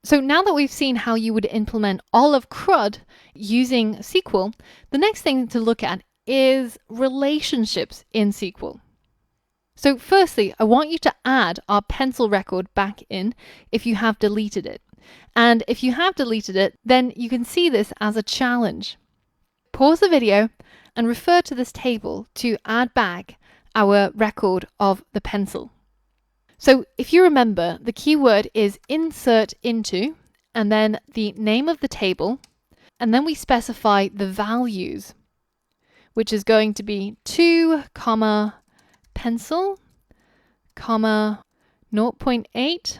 So now that we've seen how you would implement all of CRUD using SQL, the next thing to look at is relationships in SQL. So firstly, I want you to add our pencil record back in if you have deleted it. And if you have deleted it, then you can see this as a challenge. Pause the video and refer to this table to add back our record of the pencil. So if you remember, the keyword is insert into, and then the name of the table, and then we specify the values, which is going to be 2, pencil, 0.8.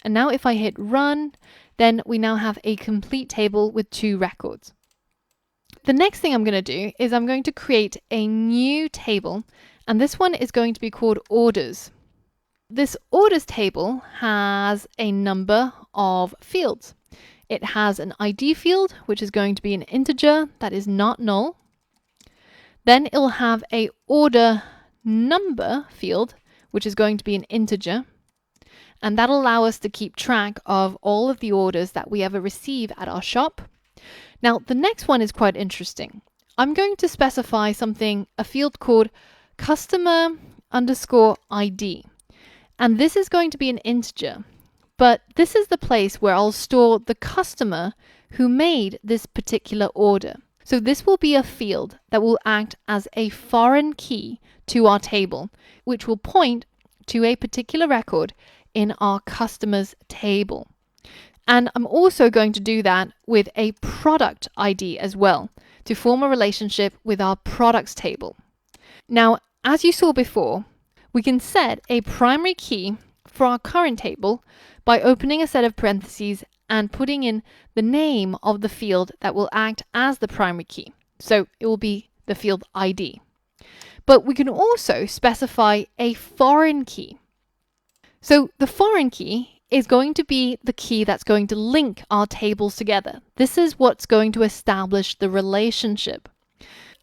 And now if I hit run, then we now have a complete table with 2 records. The next thing I'm going to do is I'm going to create a new table, and this one is going to be called orders. This orders table has a number of fields. It has an ID field, which is going to be an integer that is not null. Then it will have a order number field, which is going to be an integer. And that'll allow us to keep track of all of the orders that we ever receive at our shop. Now, the next one is quite interesting. I'm going to specify a field called customer_ID. And this is going to be an integer, but this is the place where I'll store the customer who made this particular order. So this will be a field that will act as a foreign key to our table, which will point to a particular record in our customers table. And I'm also going to do that with a product ID as well to form a relationship with our products table. Now, as you saw before, we can set a primary key for our current table by opening a set of parentheses and putting in the name of the field that will act as the primary key. So it will be the field ID. But we can also specify a foreign key. So the foreign key is going to be the key that's going to link our tables together. This is what's going to establish the relationship.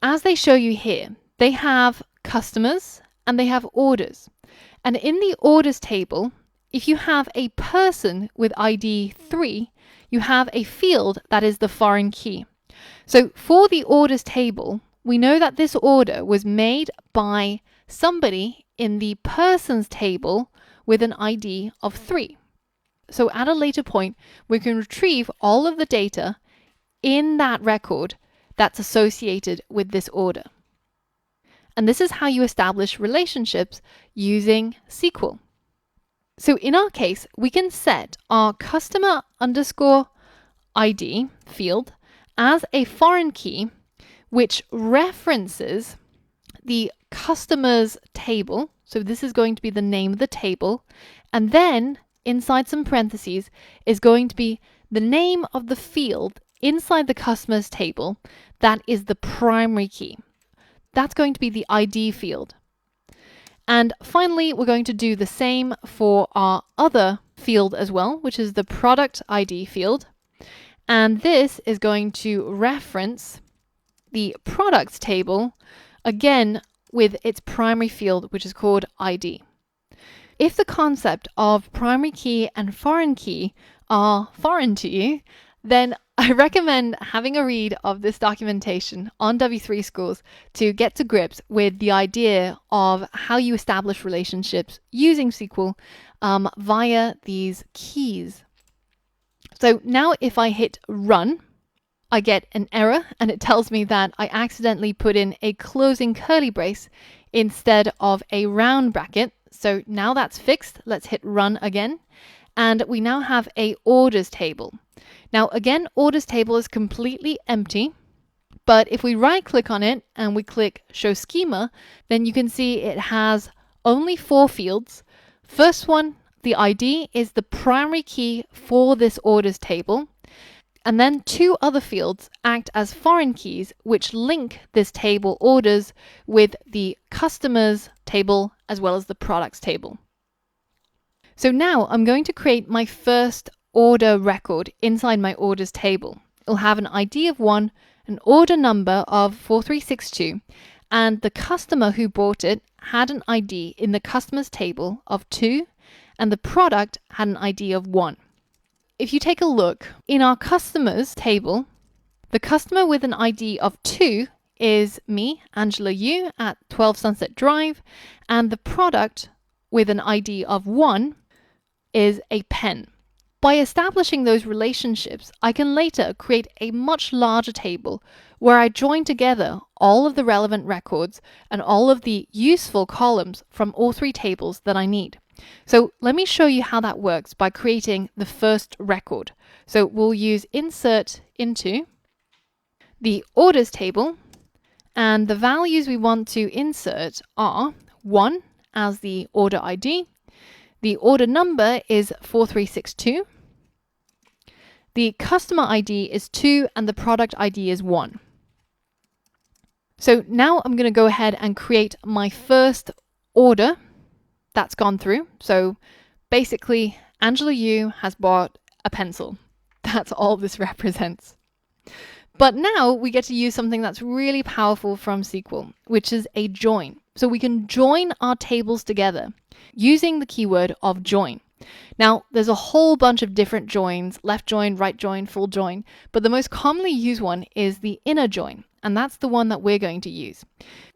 As they show you here, they have customers and they have orders. And in the orders table, if you have a person with ID 3, you have a field that is the foreign key. So for the orders table, we know that this order was made by somebody in the persons table with an ID of 3. So at a later point, we can retrieve all of the data in that record that's associated with this order. And this is how you establish relationships using SQL. So in our case, we can set our customer_ID field as a foreign key, which references the customer's table. So this is going to be the name of the table. And then inside some parentheses is going to be the name of the field inside the customer's table that is the primary key. That's going to be the ID field. And finally, we're going to do the same for our other field as well, which is the product ID field. And this is going to reference the products table, again, with its primary field, which is called ID. If the concept of primary key and foreign key are foreign to you, then I recommend having a read of this documentation on W3 Schools to get to grips with the idea of how you establish relationships using SQL via these keys. So now if I hit run, I get an error and it tells me that I accidentally put in a closing curly brace instead of a round bracket. So now that's fixed. Let's hit run again. And we now have a orders table. Now again, orders table is completely empty, but if we right click on it and we click show schema, then you can see it has only 4 fields. First one, the ID, is the primary key for this orders table. And then 2 other fields act as foreign keys, which link this table orders with the customers table as well as the products table. So now I'm going to create my first order record inside my orders table. It'll have an ID of 1, an order number of 4362, and the customer who bought it had an ID in the customers table of 2, and the product had an ID of 1. if you take a look in our customers table, the customer with an ID of 2 is me, Angela Yu, at 12 Sunset Drive, and the product with an ID of 1 is a pen. By establishing those relationships, I can later create a much larger table where I join together all of the relevant records and all of the useful columns from all 3 tables that I need. So let me show you how that works by creating the first record. So we'll use insert into the orders table, and the values we want to insert are 1 as the order ID, the order number is 4362, the customer ID is 2, and the product ID is 1. So now I'm going to go ahead and create my first order that's gone through. So basically, Angela Yu has bought a pencil. That's all this represents. But now we get to use something that's really powerful from SQL, which is a join. So we can join our tables together using the keyword of join. Now, there's a whole bunch of different joins, left join, right join, full join, but the most commonly used one is the inner join, and that's the one that we're going to use.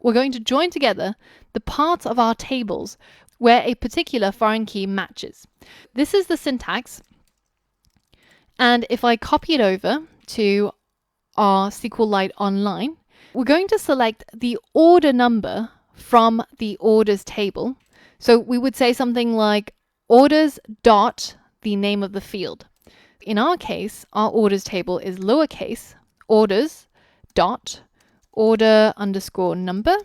We're going to join together the parts of our tables where a particular foreign key matches. This is the syntax, and if I copy it over to our SQLite Online, we're going to select the order number from the orders table. So we would say something like orders dot the name of the field. In our case, our orders table is lowercase orders dot order underscore number.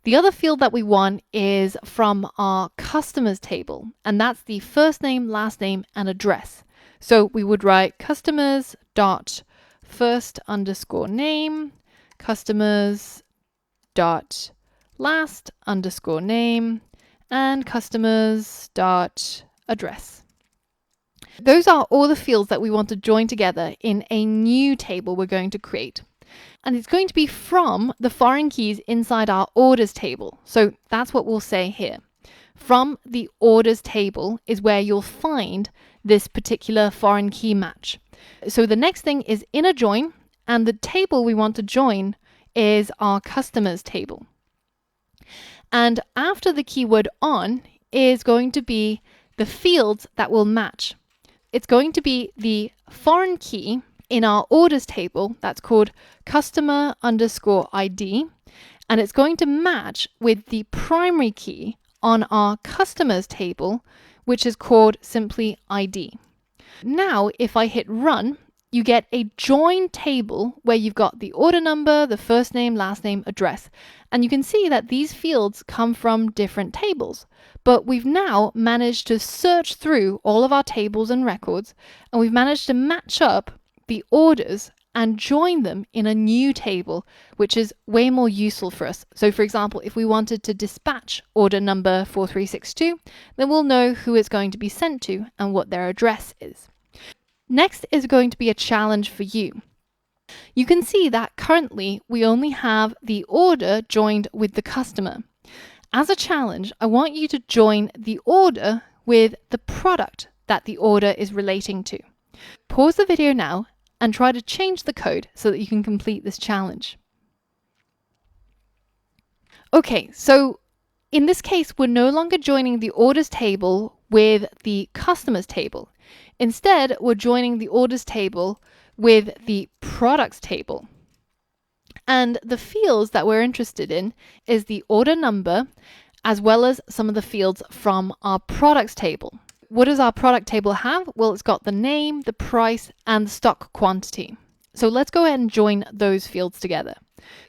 The other field that we want is from our customers table, and that's the first name, last name, and address. So we would write customers dot first underscore name, customers dot last underscore name, and customers dot address. Those are all the fields that we want to join together in a new table we're going to create. And it's going to be from the foreign keys inside our orders table. So that's what we'll say here. From the orders table is where you'll find this particular foreign key match. So the next thing is inner join, and the table we want to join is our customers table. And after the keyword on is going to be the fields that will match. It's going to be the foreign key in our orders table that's called customer underscore ID, and it's going to match with the primary key on our customers table, which is called simply ID. Now, if I hit run, you get a join table where you've got the order number, the first name, last name, address. And you can see that these fields come from different tables. But we've now managed to search through all of our tables and records, and we've managed to match up the orders and join them in a new table, which is way more useful for us. So for example, if we wanted to dispatch order number 4362, then we'll know who it's going to be sent to and what their address is. Next is going to be a challenge for you. You can see that currently we only have the order joined with the customer. As a challenge, I want you to join the order with the product that the order is relating to. Pause the video now and try to change the code so that you can complete this challenge. Okay, so in this case, we're no longer joining the orders table with the customers table. Instead, we're joining the orders table with the products table. And the fields that we're interested in is the order number, as well as some of the fields from our products table. What does our product table have? Well, it's got the name, the price, and the stock quantity. So let's go ahead and join those fields together.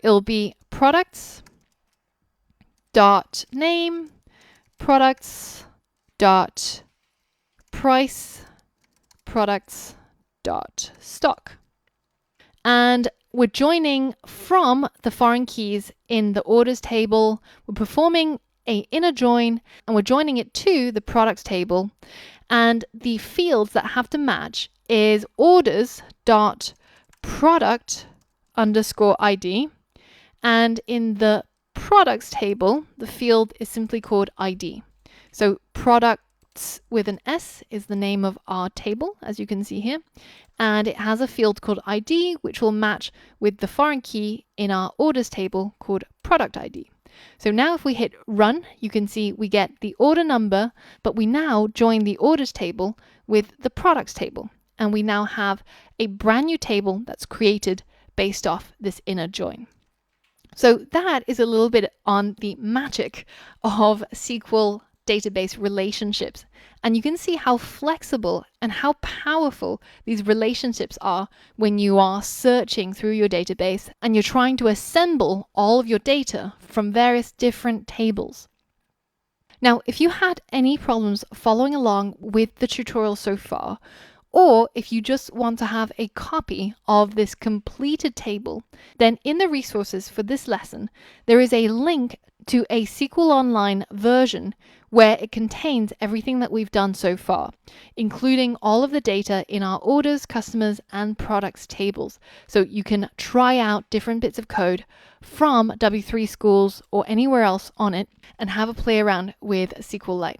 It'll be products dot name, products dot price, products dot stock. And we're joining from the foreign keys in the orders table. We're performing an inner join, and we're joining it to the products table. And the fields that have to match is orders dot product underscore ID. And in the products table, the field is simply called ID. So product Products with an S is the name of our table, as you can see here. And it has a field called ID, which will match with the foreign key in our orders table called product ID. So now if we hit run, you can see we get the order number, but we now join the orders table with the products table. And we now have a brand new table that's created based off this inner join. So that is a little bit on the magic of SQL database relationships. And you can see how flexible and how powerful these relationships are when you are searching through your database and you're trying to assemble all of your data from various different tables. Now, if you had any problems following along with the tutorial so far, or if you just want to have a copy of this completed table, then in the resources for this lesson, there is a link to a SQL Online version where it contains everything that we've done so far, including all of the data in our orders, customers, and products tables. So you can try out different bits of code from W3 Schools or anywhere else on it and have a play around with SQLite.